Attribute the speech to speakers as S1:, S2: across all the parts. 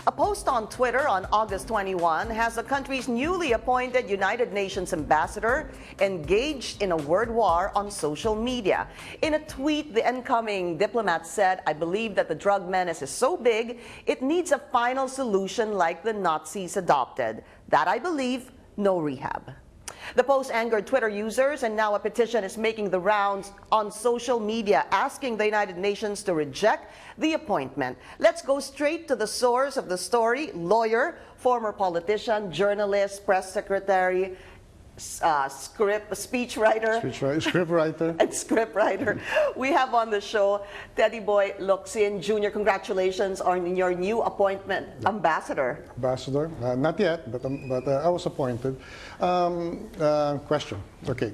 S1: A post on Twitter on August 21 has the country's newly appointed United Nations ambassador engaged in a word war on social media. In a tweet, the incoming diplomat said, "I believe that the drug menace is so big, it needs a final solution like the Nazis adopted. That I believe, no rehab." The post angered Twitter users, and now a petition is making the rounds on social media asking the United Nations to reject the appointment. Let's go straight to the source of the story: lawyer, former politician, journalist, press secretary, speechwriter, and scriptwriter. We have on the show Teddy Boy Locsin Jr. Congratulations on your new appointment, ambassador.
S2: Ambassador? Not yet, but I was appointed. Question. Okay.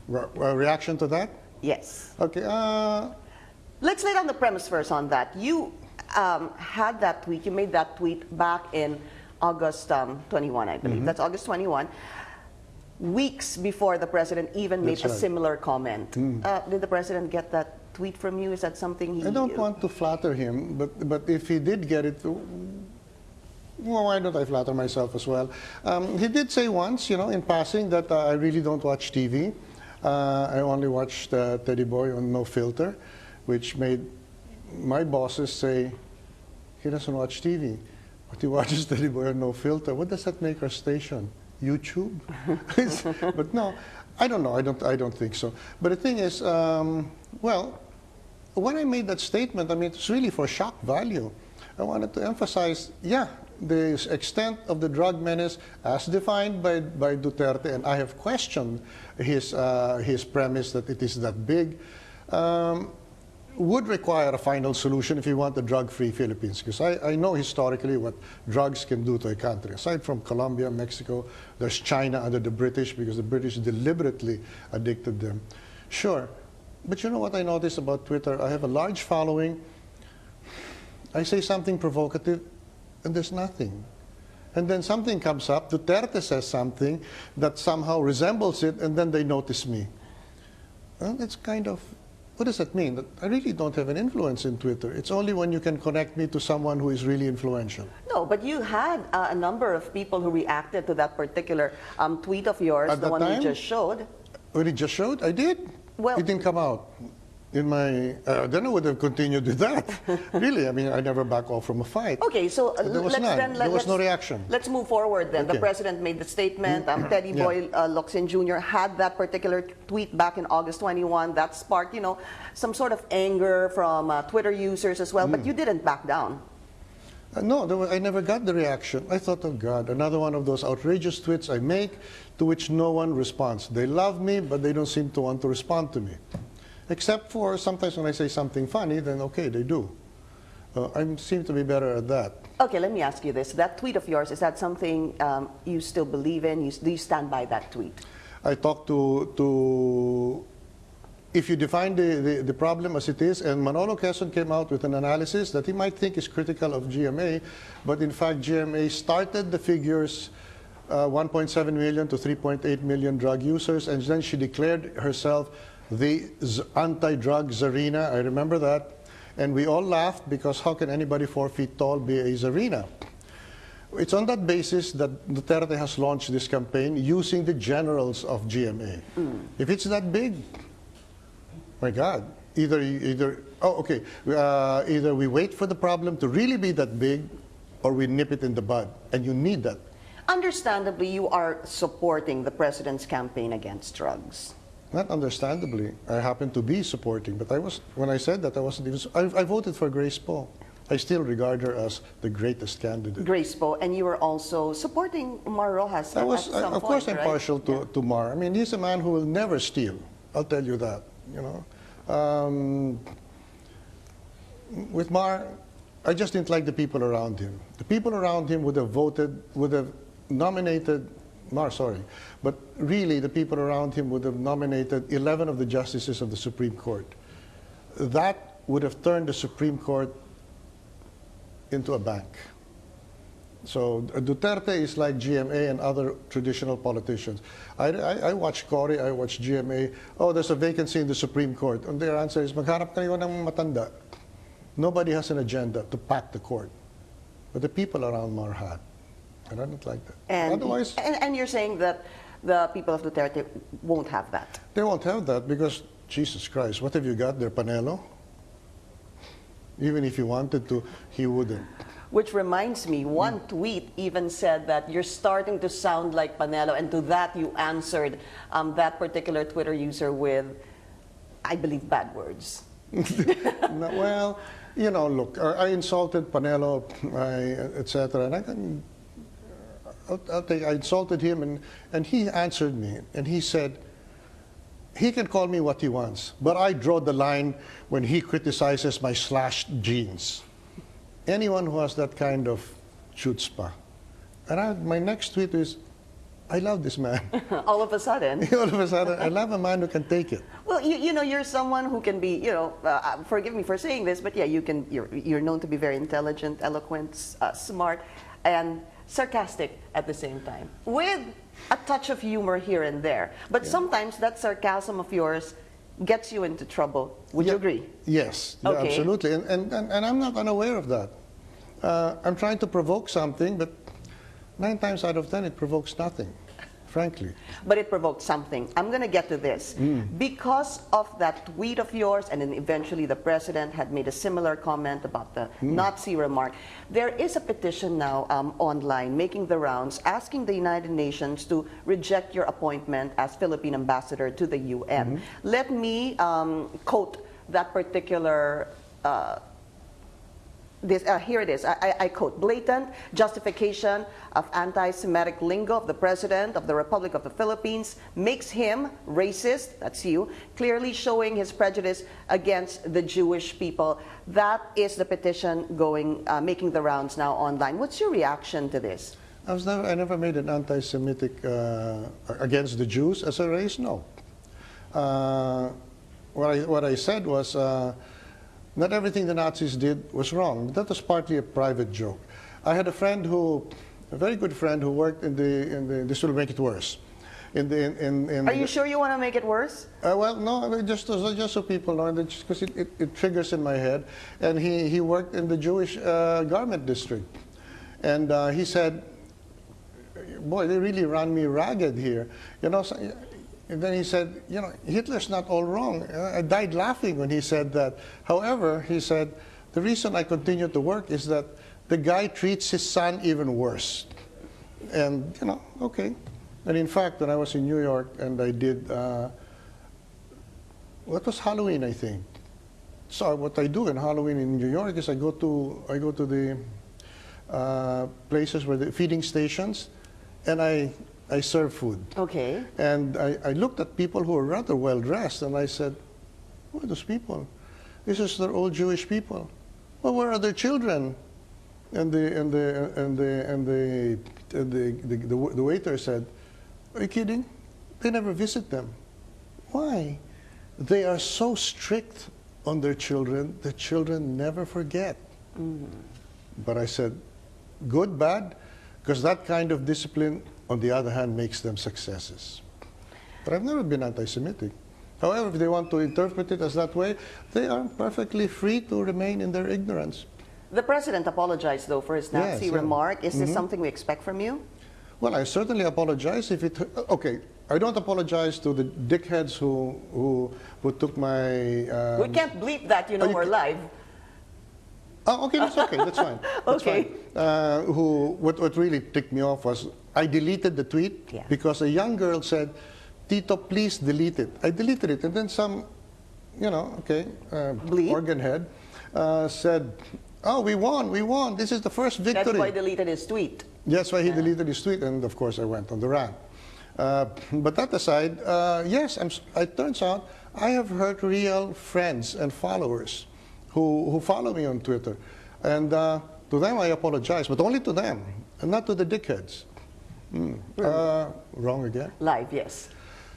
S2: Reaction to that?
S1: Yes.
S2: Okay.
S1: Let's lay down the premise first on that. You had that tweet, you made that tweet back in August 21, I believe. That's August 21. Weeks before the president even made a similar comment. Did the president get that tweet from you? Is that something he...
S2: I don't want to flatter him, but if he did get it, well, why don't I flatter myself as well? He did say once, in passing, that I really don't watch TV. I only watched Teddy Boy on No Filter, which made my bosses say, he doesn't watch TV, but he watches Teddy Boy on No Filter. What does that make our station? YouTube? But no, I don't know. I don't think so. But the thing is, well, when I made that statement, I mean, it's really for shock value. I wanted to emphasize, yeah, the extent of the drug menace as defined by Duterte, and I have questioned his premise that it is that big, would require a final solution if you want a drug-free Philippines. Because I know historically what drugs can do to a country. Aside from Colombia, Mexico, there's China under the British, because the British deliberately addicted them. Sure. But you know what I noticed about Twitter? I have a large following. I say something provocative, and there's nothing. And then something comes up, Duterte says something that somehow resembles it, and then they notice me. Well, that's kind of... What does that mean? That I really don't have an influence in Twitter. It's only when you can connect me to someone who is really influential.
S1: No, but you had a number of people who reacted to that particular tweet of yours, the one you just showed.
S2: When it just showed? I did.
S1: Well,
S2: it didn't come out. In my, then I would have continued with that. Really, I mean, I never back off from a fight.
S1: Okay, so
S2: there was no reaction.
S1: Let's move forward then. Okay. The president made the statement. Teddy Boy Locsin Jr. had that particular tweet back in August 21. That sparked, some sort of anger from Twitter users as well. But you didn't back down.
S2: No, I never got the reaction. I thought, oh God, another one of those outrageous tweets I make to which no one responds. They love me, but they don't seem to want to respond to me. Except for sometimes when I say something funny, then okay, they do. I seem to be better at that.
S1: Okay, let me ask you this. That tweet of yours, is that something you still believe in? Do you stand by that tweet?
S2: I talked to if you define the problem as it is, and Manolo Quezon came out with an analysis that he might think is critical of GMA, but in fact GMA started the figures 1.7 million to 3.8 million drug users, and then she declared herself the anti-drug Tsarina. I remember that. And we all laughed because how can anybody 4 feet tall be a Tsarina? It's on that basis that Duterte has launched this campaign using the generals of GMA. If it's that big, my God, either we wait for the problem to really be that big, or we nip it in the bud, and you need that. Understandably,
S1: you are supporting the president's campaign against drugs.
S2: Not understandably. I happen to be supporting, but when I said that, I wasn't even... I voted for Grace Poe. I still regard her as the greatest candidate.
S1: Grace Poe, and you were also supporting Mar Rojas at some point,
S2: of course, I'm
S1: right?
S2: partial to Mar. I mean, he's a man who will never steal. I'll tell you that, With Mar, I just didn't like the people around him. The people around him would have nominated Mar, sorry. But really, the people around him would have nominated 11 of the justices of the Supreme Court. That would have turned the Supreme Court into a bank. So Duterte is like GMA and other traditional politicians. I watch Cory, I watch GMA. Oh, there's a vacancy in the Supreme Court. And their answer is, magharap kayo ng matanda. Nobody has an agenda to pack the court. but the people around me are hot. And I don't like that.
S1: And,
S2: Otherwise,
S1: and you're saying that the people of Duterte won't have that?
S2: they won't have that because, Jesus Christ, what have you got there, Panelo? Even if he wanted to, he wouldn't.
S1: Which reminds me, one tweet even said that you're starting to sound like Panelo, and to that you answered that particular Twitter user with, I believe, bad words.
S2: No, well, you know, look, I insulted Panelo, etc. And I insulted him, and he answered me, and he said, he can call me what he wants, but I draw the line when he criticizes my slashed jeans. Anyone who has that kind of chutzpah. And my next tweet is, I love this man.
S1: All of a sudden.
S2: All of a sudden, I love a man who can take it.
S1: Well, you know, you're someone who can be, you know, forgive me for saying this, but yeah, you're known to be very intelligent, eloquent, smart, and sarcastic at the same time, with a touch of humor here and there. But sometimes that sarcasm of yours gets you into trouble. Would you agree?
S2: Yes,
S1: Okay.
S2: absolutely. And I'm not unaware of that. I'm trying to provoke something, but 9 times out of 10 it provokes nothing, frankly.
S1: But it provoked something. I'm going to get to this. Because of that tweet of yours, and then eventually the president had made a similar comment about the Nazi remark, there is a petition now online making the rounds asking the United Nations to reject your appointment as Philippine ambassador to the UN. Let me quote that particular here it is, I quote, blatant justification of anti-Semitic lingo of the President of the Republic of the Philippines makes him racist, that's you, clearly showing his prejudice against the Jewish people. That is the petition making the rounds now online. What's your reaction to this?
S2: I never made an anti-Semitic against the Jews as a race, no. What I said was, not everything the Nazis did was wrong. That was partly a private joke. I had a friend a very good friend who worked this will make it worse.
S1: Are you sure you want to make it worse?
S2: Well, no, just so people know, because it triggers in my head. And he worked in the Jewish garment district. And he said, boy, they really run me ragged here. You know, and then he said, you know, Hitler's not all wrong. I died laughing when he said that. However, he said, the reason I continue to work is that the guy treats his son even worse. And, you know, okay. And in fact, when I was in New York and I did, what was Halloween, I think. So what I do in Halloween in New York is I go to the places where the feeding stations, and I serve food.
S1: Okay.
S2: And I looked at people who were rather well dressed, and I said, "Who are those people? This is their old Jewish people. Well, where are their children?" And the waiter said, "Are you kidding? They never visit them. Why? They are so strict on their children. The children never forget." But I said, "Good, bad?" Because that kind of discipline, on the other hand, makes them successes. But I've never been anti-Semitic. However, if they want to interpret it as that way, they are perfectly free to remain in their ignorance.
S1: The president apologized, though, for his Nazi remark. Is this something we expect from you?
S2: Well, I certainly apologize if it... Okay, I don't apologize to the dickheads who took my...
S1: We can't bleep that, you know, we're live.
S2: Oh, okay, that's okay. That's fine. That's
S1: Okay.
S2: fine. What really ticked me off was I deleted the tweet because a young girl said, "Tito, please delete it." I deleted it, and then some, you know, organ head said, "Oh, we won, we won. This is the first victory."
S1: That's why he deleted his tweet.
S2: That's why he deleted his tweet, and of course I went on the rant. But that aside, yes, it turns out I have hurt real friends and followers who follow me on Twitter. And to them I apologize, but only to them, and not to the dickheads. Wrong again?
S1: Live, yes.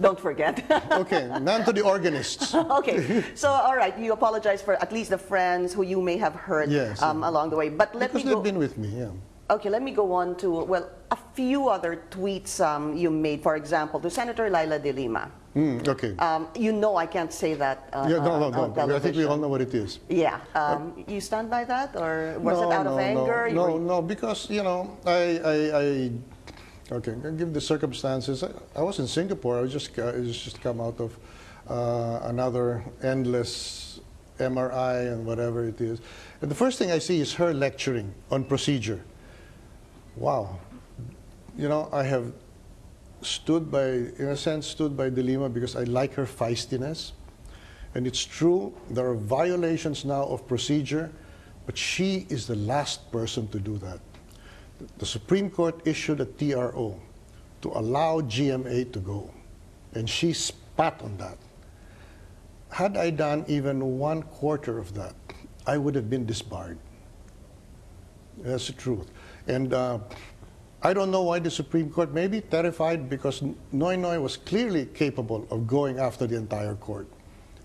S1: Don't forget.
S2: Okay, none to the organists.
S1: Okay, so all right, you apologize for at least the friends who you may have hurt along the way. But let
S2: because
S1: me go.
S2: they've been with me, yeah.
S1: Okay, let me go on to, well, a few other tweets you made, for example, to Senator Laila de Lima.
S2: Okay.
S1: You know I can't say that
S2: Yeah, no,
S1: on
S2: no. I think we all
S1: television.
S2: know what it is.
S1: Yeah. You stand by that, or was it out of anger? You were-
S2: No, because, you know, okay, I'll give the circumstances. I was in Singapore. I was just come out of another endless MRI and whatever it is. And the first thing I see is her lecturing on procedure. Wow. You know, I have stood by, in a sense, stood by De Lima because I like her feistiness. And it's true, there are violations now of procedure, but she is the last person to do that. The Supreme Court issued a TRO to allow GMA to go, and she spat on that. Had I done even 1/4 of that, I would have been disbarred. That's the truth. And I don't know why the Supreme Court may be terrified, because Noy Noy was clearly capable of going after the entire court.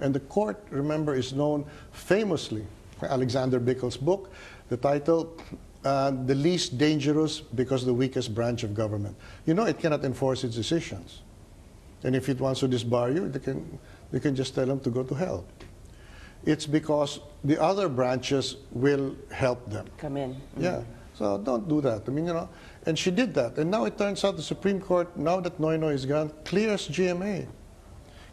S2: And the court, remember, is known famously, Alexander Bickle's book, the title, The Least Dangerous Because the Weakest Branch of Government. You know it cannot enforce its decisions. And if it wants to disbar you, they can just tell them to go to hell. It's because the other branches will help them.
S1: Come in.
S2: Yeah, so don't do that. I mean, you know, and she did that. And now it turns out the Supreme Court, now that Noy Noy is gone, clears GMA.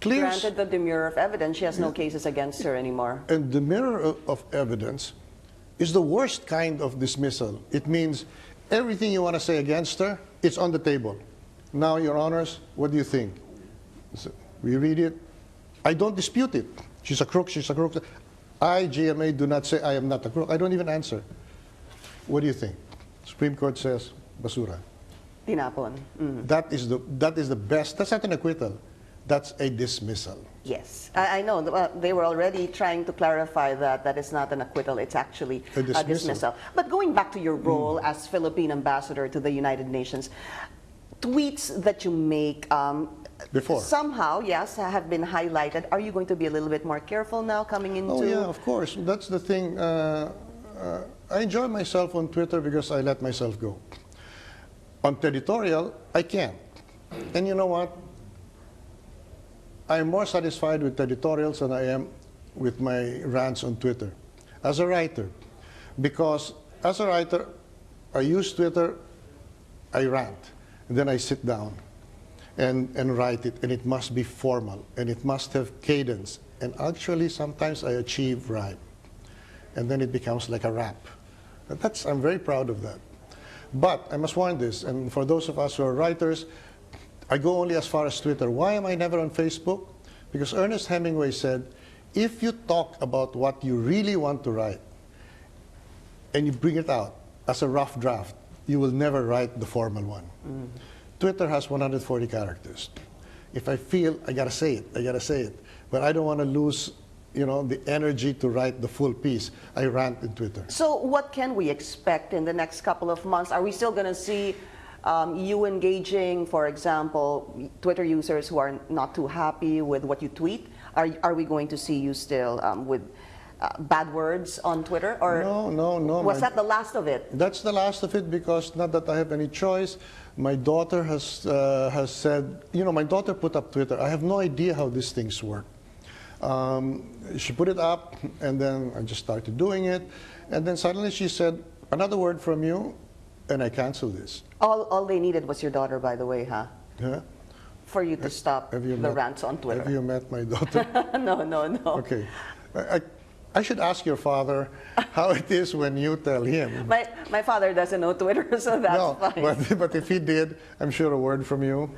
S2: Clears,
S1: Granted the demurrer of evidence, she has no cases against her anymore.
S2: and the mirror of evidence is the worst kind of dismissal. It means everything you want to say against her, it's on the table. Now, Your Honors, what do you think? So we read it. I don't dispute it. She's a crook, she's a crook. I, GMA, do not say I am not a crook. I don't even answer. What do you think? Supreme Court says, basura.
S1: Tinapon.
S2: That is the best. That's not an acquittal. That's a dismissal.
S1: Yes, I know. They were already trying to clarify that that is not an acquittal, it's actually
S2: A dismissal.
S1: But going back to your role as Philippine ambassador to the United Nations, tweets that you make
S2: Before.
S1: somehow, yes, have been highlighted. Are you going to be a little bit more careful now coming into...
S2: Oh yeah, of course. That's the thing. I enjoy myself on Twitter because I let myself go. On editorial, I can't. And you know what? I'm more satisfied with editorials than I am with my rants on Twitter as a writer. Because as a writer, I use Twitter, I rant, and then I sit down and write it, and it must be formal, and it must have cadence. And actually, sometimes I achieve rhyme. And then it becomes like a rap. And I'm very proud of that. But I must warn this, and for those of us who are writers, I go only as far as Twitter. Why am I never on Facebook? Because Ernest Hemingway said, if you talk about what you really want to write, and you bring it out as a rough draft, you will never write the formal one. Twitter has 140 characters. If I feel I gotta say it, I gotta say it. But I don't want to lose, you know, the energy to write the full piece. I rant in Twitter.
S1: So what can we expect in the next couple of months? Are we still going to see you engaging, for example, Twitter users who are not too happy with what you tweet? Are we going to see you still with bad words on Twitter? Or
S2: No.
S1: was that the last of it?
S2: That's the last of it, because not that I have any choice. My daughter has said, you know, my daughter put up Twitter. I have no idea how these things work. She put it up, and then I just started doing it. And then suddenly she said, another word from you, and I canceled this.
S1: All they needed was your daughter, by the way, huh?
S2: Yeah?
S1: For you to stop the rants on Twitter.
S2: Have you met my daughter?
S1: No.
S2: Okay. I should ask your father how it is when you tell him.
S1: My father doesn't know Twitter, so that's fine.
S2: But if he did, I'm sure a word from you.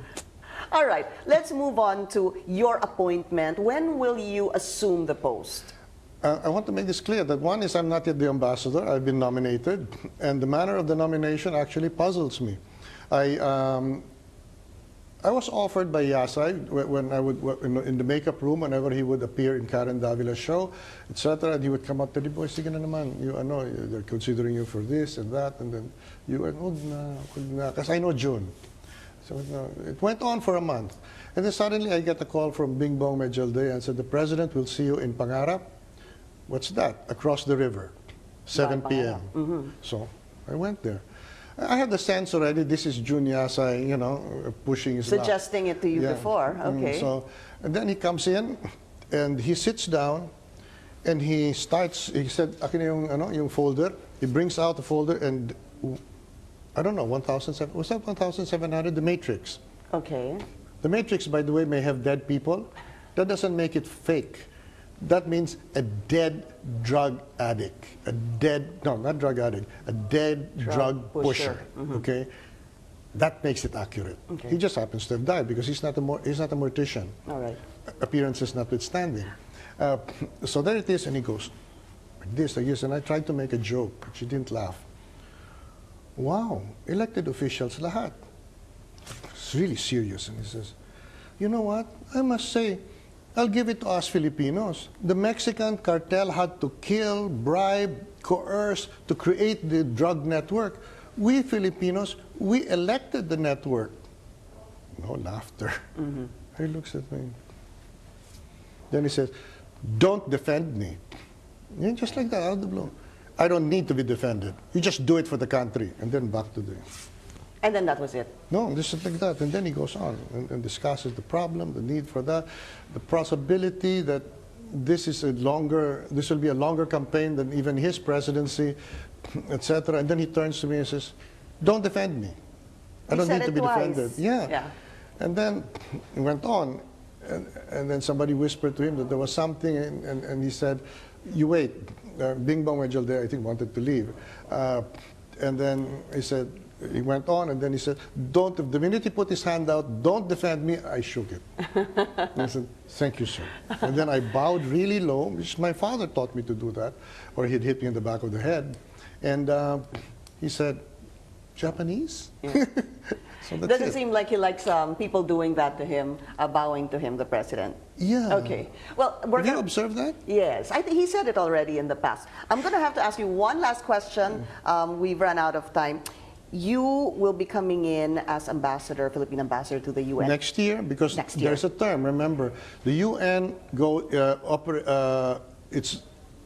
S1: All right, let's move on to your appointment. When will you assume the post?
S2: I want to make this clear that one is I'm not yet the ambassador. I've been nominated, and the manner of the nomination actually puzzles me. I was offered by Yasay when I would in the makeup room, whenever he would appear in Karen Davila's show, etc. And he would come up to the boy, sige na naman, they're considering you for this and that, and then you went, because I know June. So it went on for a month. And then suddenly I get a call from Bing Bong Medjalde and said, the president will see you in Pangarap. What's that? Across the river, 7 p.m. So I went there. I had the sense already. This is Junyasay, you know, pushing his luck.
S1: Suggesting it to you
S2: Yeah.
S1: before. Okay.
S2: So, and then he comes in, and he sits down, and he starts. He said, "Akin yung ano, yung folder." He brings out the folder, and I don't know, 1,700. Was that 1,700? The Matrix.
S1: Okay.
S2: The Matrix, by the way, may have dead people. That doesn't make it fake. That means a dead drug addict. A dead, no, not drug addict, a dead drug pusher. Okay? That makes it accurate.
S1: Okay.
S2: He just happens to have died because he's not a mortician.
S1: All right.
S2: Appearances notwithstanding. So there it is, and he goes, like this, and I tried to make a joke, but she didn't laugh. Wow, elected officials lahat. It's really serious, and he says, you know what, I must say, I'll give it to us Filipinos. The Mexican cartel had to kill, bribe, coerce to create the drug network. We Filipinos, we elected the network. No laughter. He looks at me. Then he says, don't defend me. Yeah, just like that, out of the blue. I don't need to be defended. You just do it for the country. And then back to the...
S1: And then that was it.
S2: No, this is like that. And then he goes on and discusses the problem, the need for that, the possibility that this will be a longer campaign than even his presidency, etc. And then he turns to me and says, don't defend me. I don't need to be defended. Yeah. And then he went on, and then somebody whispered to him that there was something, and he said, you wait. Bing Bong Wejalde, I think, wanted to leave. And then he said, he went on, and then he said, the minute he put his hand out, don't defend me, I shook it. And I said, thank you, sir. And then I bowed really low, which my father taught me to do that, or he'd hit me in the back of the head. And he said, Japanese?
S1: Yeah.
S2: So that's
S1: Doesn't
S2: it.
S1: seem like he likes people doing that to him, bowing to him, the president.
S2: Yeah.
S1: Okay. Well, we're
S2: Have you
S1: gonna-
S2: observed that?
S1: Yes, I think he said it already in the past. I'm going to have to ask you one last question. We've run out of time. You will be coming in as ambassador, Philippine ambassador to the UN.
S2: Next year, because
S1: Next year.
S2: there's a term. Remember, the UN its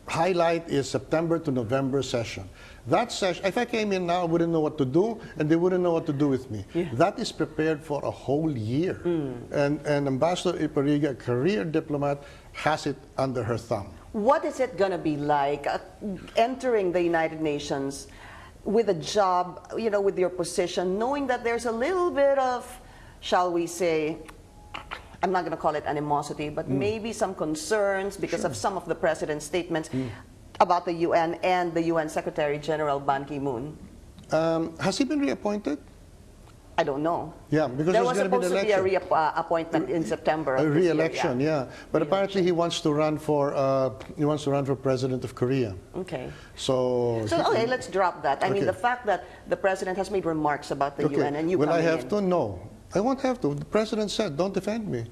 S2: highlight is September to November session. That session, if I came in now, I wouldn't know what to do, and they wouldn't know what to do with me.
S1: Yeah.
S2: That is prepared for a whole year. And Ambassador Ipariga, a career diplomat, has it under her thumb.
S1: What is it going to be like entering the United Nations with a job, you know, with your position, knowing that there's a little bit of, shall we say, I'm not going to call it animosity, but maybe some concerns because of some of the president's statements about the UN and the UN Secretary General Ban Ki-moon?
S2: Has he been reappointed?
S1: I don't know.
S2: Yeah, because
S1: there
S2: there's
S1: was
S2: going to be an
S1: supposed to be a
S2: election.
S1: reappointment in September. Of
S2: A
S1: this year,
S2: re-election, yeah. But apparently he wants to run for president of Korea.
S1: Okay.
S2: So
S1: Okay, let's drop that. I mean,
S2: Okay.
S1: the fact that the president has made remarks about the UN and you
S2: Will I
S1: coming
S2: have
S1: in.
S2: to? No. I won't have to. The president said, don't defend me.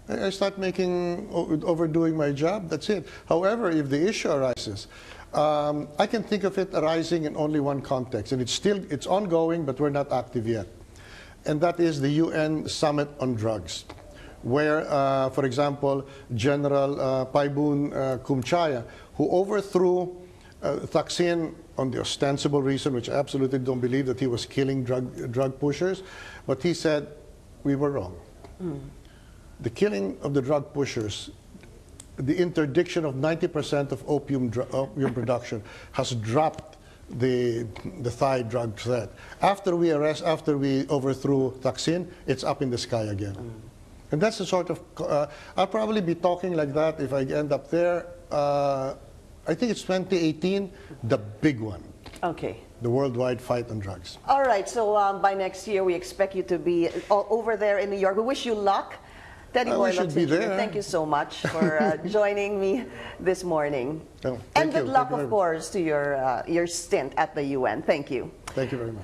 S2: I start overdoing my job, that's it. However, if the issue arises, I can think of it arising in only one context, and it's ongoing, but we're not active yet. And that is the UN Summit on Drugs, where, for example, General Paibun Kumchaya, who overthrew Locsin on the ostensible reason, which I absolutely don't believe, that he was killing drug pushers, but he said, we were wrong. The killing of the drug pushers, the interdiction of 90% of opium production has dropped the Thai drug threat. After we overthrew Locsin, it's up in the sky again. And that's the sort of, I'll probably be talking like that if I end up there. I think it's 2018, the big one.
S1: Okay.
S2: The worldwide fight on drugs.
S1: All right, so by next year, we expect you to be over there in New York. We wish you luck. Teddy
S2: I
S1: Boy
S2: wish you'd
S1: Locsin
S2: be
S1: Jr.,
S2: there.
S1: thank you so much for joining me this morning.
S2: Oh,
S1: and
S2: thank you.
S1: good luck,
S2: Thank you
S1: of course, to your stint at the UN. Thank you.
S2: Thank you very much.